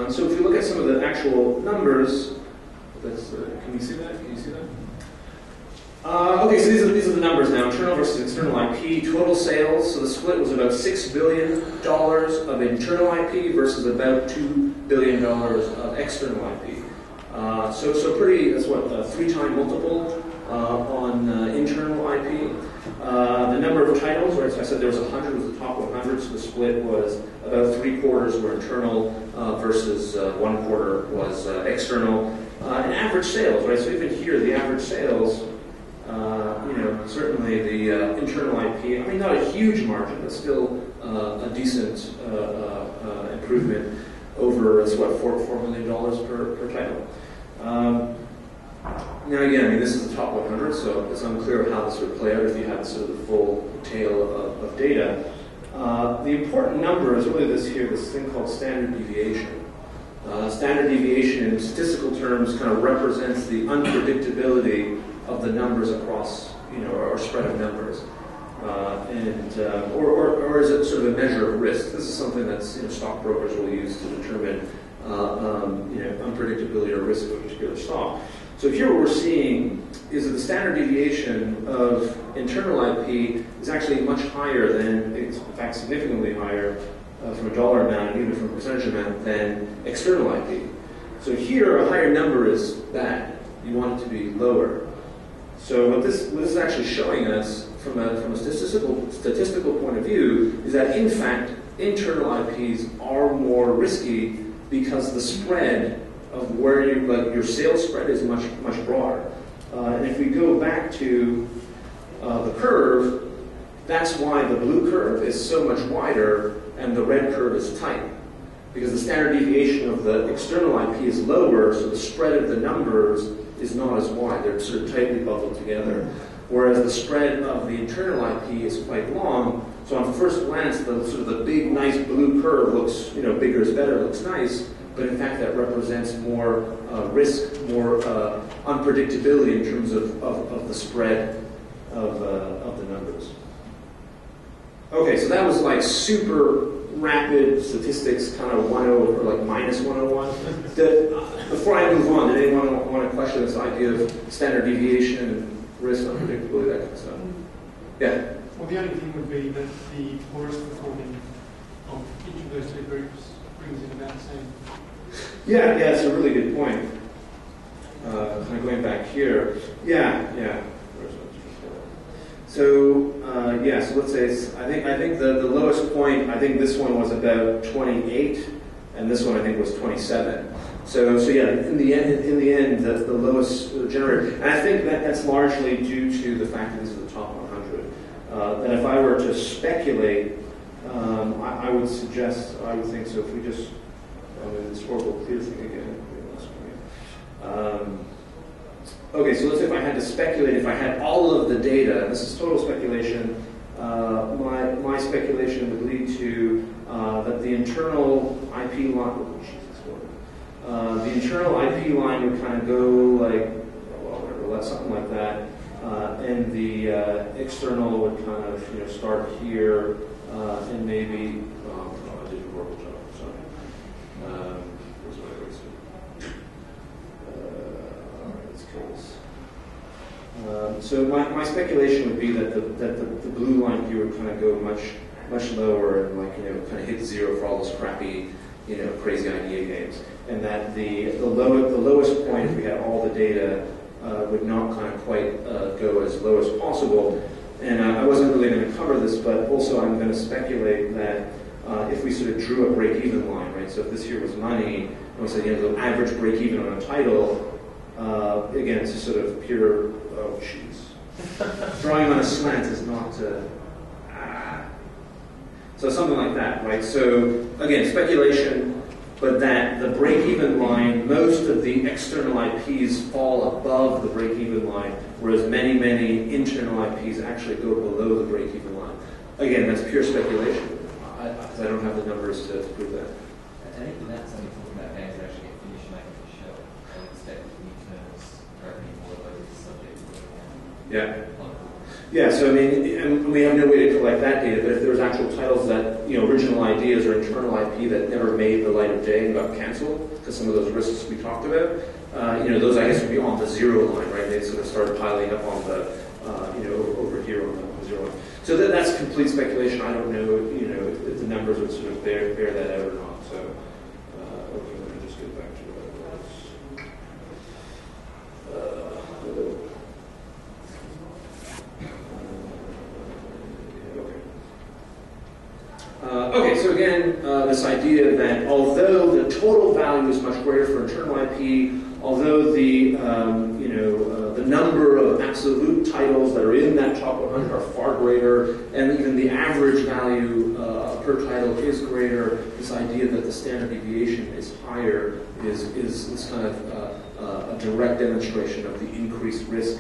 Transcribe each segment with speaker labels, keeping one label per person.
Speaker 1: So if you look at some of the actual numbers, that's, can you see that? Can you see that? Okay, so these are the numbers now, internal versus external IP. Total sales, so the split was about $6 billion of internal IP versus about $2 billion of external IP. So pretty, that's what, a 3-time multiple on internal IP. The number of titles, right, so I said there was 100, was the top 100, so the split was about 3/4 were internal versus 1/4 was external. And average sales, right, so even here, the average sales, certainly the internal IP, I mean, not a huge margin, but still a decent improvement over, it's what, $4 million per title. Now again, I mean, this is the top 100, so it's unclear how this would play out if you had sort of the full tail of data. The important number is really this thing called standard deviation. Standard deviation in statistical terms kind of represents the unpredictability of the numbers across, or spread of numbers. Or is it sort of a measure of risk? This is something that stockbrokers will use to determine unpredictability or risk of a particular stock. So here what we're seeing is that the standard deviation of internal IP is actually much higher than, it's in fact significantly higher from a dollar amount and even from a percentage amount than external IP. So here a higher number is bad. You want it to be lower. So what this is actually showing us from a statistical point of view is that in fact internal IPs are more risky because the spread of where your sales spread is much broader. And if we go back to the curve, that's why the blue curve is so much wider and the red curve is tight. Because the standard deviation of the external IP is lower, so the spread of the numbers is not as wide. They're sort of tightly bubbled together. Whereas the spread of the internal IP is quite long. So on first glance, the big, nice blue curve looks, bigger is better, looks nice. But in fact, that represents more risk, more unpredictability in terms of the spread of the numbers. Okay, so that was like super rapid statistics, kind of 101 or like minus 101. Before I move on, did anyone want to question this idea of standard deviation and risk, unpredictability, that kind of stuff? Yeah?
Speaker 2: Well, the only thing would be that the poorest performing of each of those two groups brings in about the same.
Speaker 1: Yeah, it's a really good point. Kind of going back here. Yeah. So so let's say I think the lowest point, I think this one was about 28, and this one I think was 27. So yeah, in the end, the lowest generator, and I think that's largely due to the fact that these are the top 100. That if I were to speculate, I would think so. If we just the historical clear thing again. Okay, so let's say if I had to speculate, if I had all of the data, this is total speculation, my speculation would lead to that the internal IP line, the internal IP line would kind of go like, something like that, and the external would kind of start here and maybe, I did a horrible job, sorry. Where's my eraser? Let's kill this. So my speculation would be that the blue line here would kind of go much lower and kind of hit zero for all those crappy crazy IGDA games, and that the lowest point, if we had all the data, would not kind of quite go as low as possible. And I wasn't really going to cover this, but also I'm going to speculate that if we sort of drew a break-even line, right? So if this here was money, and we said the average break-even on a title, again, it's just sort of pure, oh jeez, drawing on a slant is not. So something like that, right? So again, speculation, but that the break-even line, most of the external IPs fall above the break-even line, whereas many internal IPs actually go below the break-even line. Again, that's pure speculation, because I don't have the numbers to prove that.
Speaker 3: I think in that sense, you're talking about games that actually get finished making the shell, and instead of new terms, revenue more like the subject.
Speaker 1: Yeah. Yeah, so I mean, and we have no way to collect that data, but if there was actual titles that original ideas or internal IP that never made the light of day and got canceled because some of those risks we talked about. Those I guess would be on the zero line, right? They sort of started piling up on the over here on the zero line. So that's complete speculation. I don't know if the numbers would sort of bear that out or not. So okay, let me just get back to what it was. Okay, so again, this idea that although the total value is much greater for internal IP, although the the number of absolute titles that are in that top 100 are far greater, and even the average value per title is greater, this idea that the standard deviation is higher is kind of a direct demonstration of the increased risk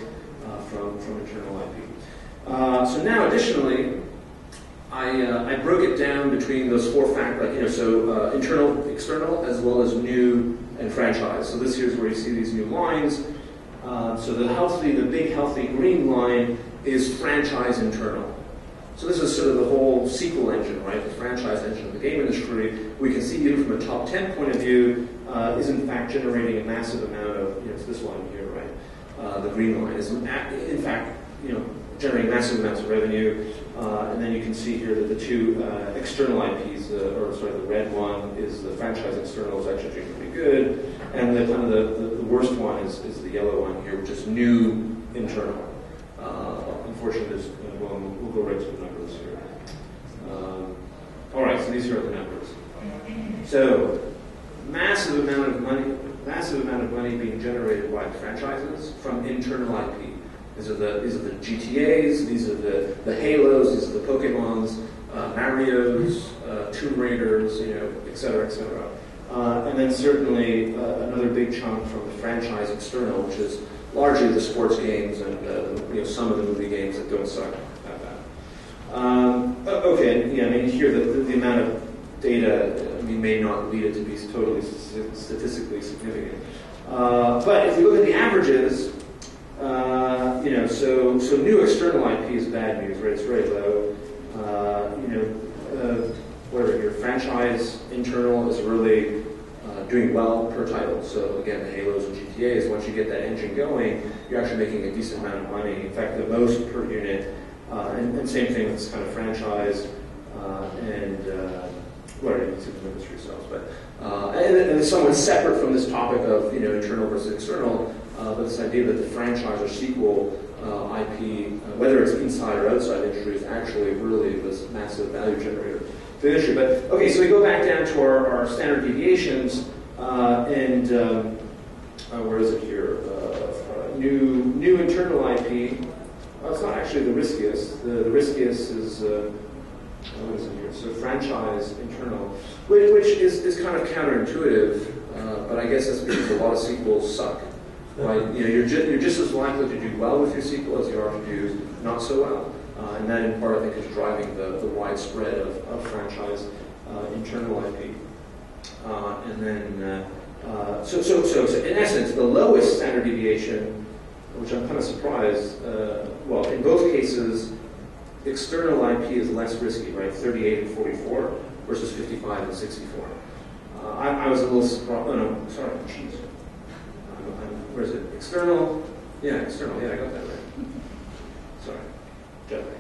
Speaker 1: from internal IP. So now, additionally, I broke it down between those four factors, so internal, external, as well as new and franchise. So this here's where you see these new lines. So the big healthy green line is franchise internal. So this is sort of the whole sequel engine, right? The franchise engine of the game industry. We can see even from a top 10 point of view, is in fact generating a massive amount of, it's this line here, right? The green line is in fact, generating massive amounts of revenue. And then you can see here that the two external IPs, the red one is the franchise external is actually doing pretty good, and the kind of the worst one is the yellow one here, which is new internal. Unfortunately, we'll go right to the numbers here. All right, so these are the numbers. So massive amount of money being generated by franchises from internal IP. These are the GTAs, these are the Halos, these are the Pokemons, Marios, Tomb Raiders, et cetera, et cetera. And then certainly another big chunk from the franchise external, which is largely the sports games and some of the movie games that don't suck that bad. Okay, here the amount of data may not lead it to be totally statistically significant. But if we look at the averages, so new external IP is bad news, right? It's very low. Whatever your franchise internal is really doing well per title. So again, the Halos and GTAs, once you get that engine going, you're actually making a decent amount of money. In fact, the most per unit. And same thing with this kind of franchise and whatever, you can see the numbers for yourselves. But and somewhat separate from this topic of internal versus external. But this idea that the franchise or sequel IP, whether it's inside or outside the industry, is actually really this massive value generator for the industry. But okay, so we go back down to our standard deviations, and where is it here? New internal IP. Well, it's not actually the riskiest. The riskiest is what is it here? So franchise internal, which is kind of counterintuitive, but I guess that's because a lot of sequels suck. Right? You're just as likely to do well with your sequel as you are to do not so well, and that in part I think is driving the widespread of franchise internal IP. And then so in essence, the lowest standard deviation, which I'm kind of surprised. In both cases, external IP is less risky, right? 38 and 44 versus 55 and 64. I was a little surprised. Oh no, sorry, jeez. Where is it? External? Yeah, external. Yeah, I got that right. Sorry. Gently.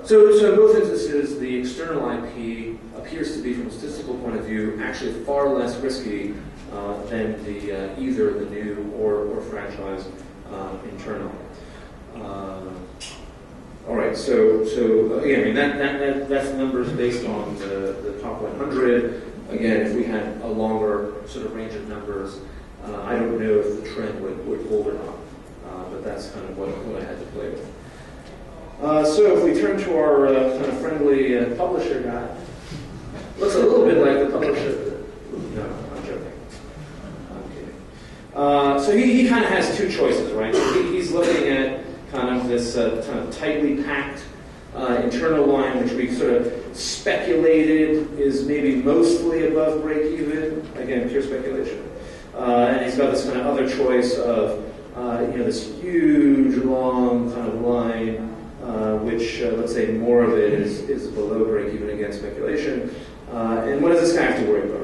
Speaker 1: So in both instances, the external IP appears to be, from a statistical point of view, actually far less risky than either the new or franchise internal. All right. So again, that's numbers based on the top 100. Again, if we had a longer sort of range of numbers, I don't know if the trend would hold or not, but that's kind of what I had to play with. So if we turn to our kind of friendly publisher guy, looks a little bit like the publisher. No, I'm joking. I'm kidding. So he kind of has two choices, right? He's looking at kind of this kind of tightly packed internal line, which we sort of speculated is maybe mostly above break even. Again, pure speculation. And he's got this kind of other choice of this huge long kind of line which let's say more of it is below break even against speculation. And what does this guy have to worry about?